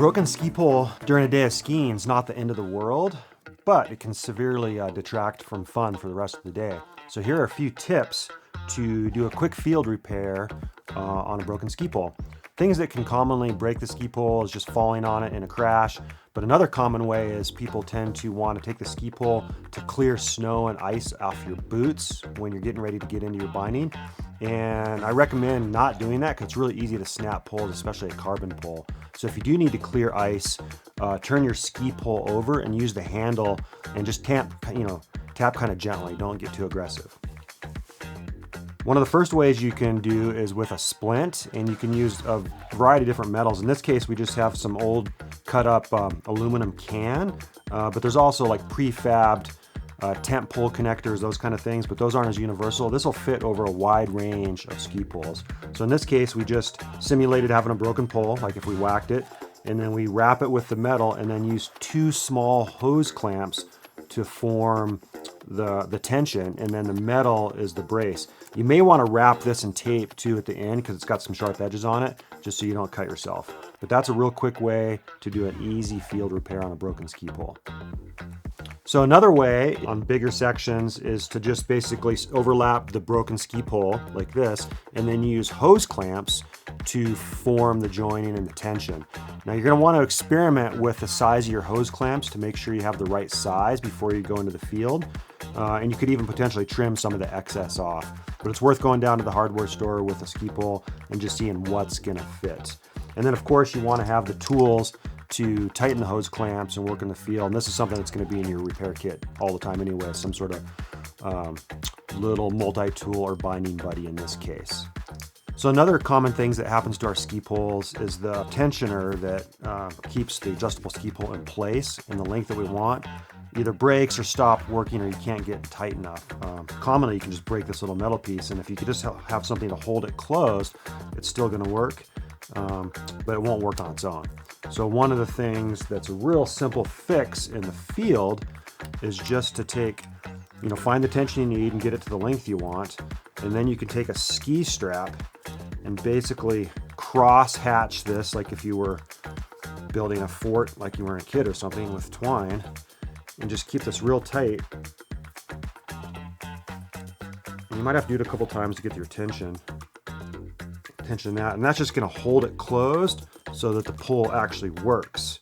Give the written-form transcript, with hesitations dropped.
broken ski pole during a day of skiing is not the end of the world, but it can severely detract from fun for the rest of the day. So here are a few tips to do a quick field repair on a broken ski pole. Things that can commonly break the ski pole is just falling on it in a crash. But another common way is people tend to want to take the ski pole to clear snow and ice off your boots when you're getting ready to get into your binding. And I recommend not doing that because it's really easy to snap poles, especially a carbon pole. So if you do need to clear ice, turn your ski pole over and use the handle and just tap kind of gently. Don't get too aggressive. One of the first ways you can do is with a splint, and you can use a variety of different metals. In this case, we just have some old cut up aluminum can, but there's also like prefabbed temp pole connectors, those kind of things, but those aren't as universal. This will fit over a wide range of ski poles. So in this case, we just simulated having a broken pole, like if we whacked it, and then we wrap it with the metal and then use two small hose clamps to form the tension, and then the metal is the brace. You may want to wrap this in tape too at the end because it's got some sharp edges on it, just so you don't cut yourself. But that's a real quick way to do an easy field repair on a broken ski pole. So another way on bigger sections is to just basically overlap the broken ski pole like this, and then use hose clamps to form the joining and the tension. Now you're going to want to experiment with the size of your hose clamps to make sure you have the right size before you go into the field. And you could even potentially trim some of the excess off. But it's worth going down to the hardware store with a ski pole and just seeing what's going to fit. And then of course you want to have the tools to tighten the hose clamps and work in the field. And this is something that's going to be in your repair kit all the time anyway, some sort of little multi-tool or binding buddy in this case. So another common things that happens to our ski poles is the tensioner that keeps the adjustable ski pole in place in the length that we want either breaks or stops working, or you can't get tight enough. Commonly, you can just break this little metal piece, and if you could just have something to hold it closed, it's still going to work, but it won't work on its own. So one of the things that's a real simple fix in the field is just to find the tension you need and get it to the length you want, and then you can take a ski strap and basically cross hatch this like if you were building a fort, like you were a kid or something, with twine, and just keep this real tight. And you might have to do it a couple times to get your tension that, and that's just going to hold it closed so that the pole actually works.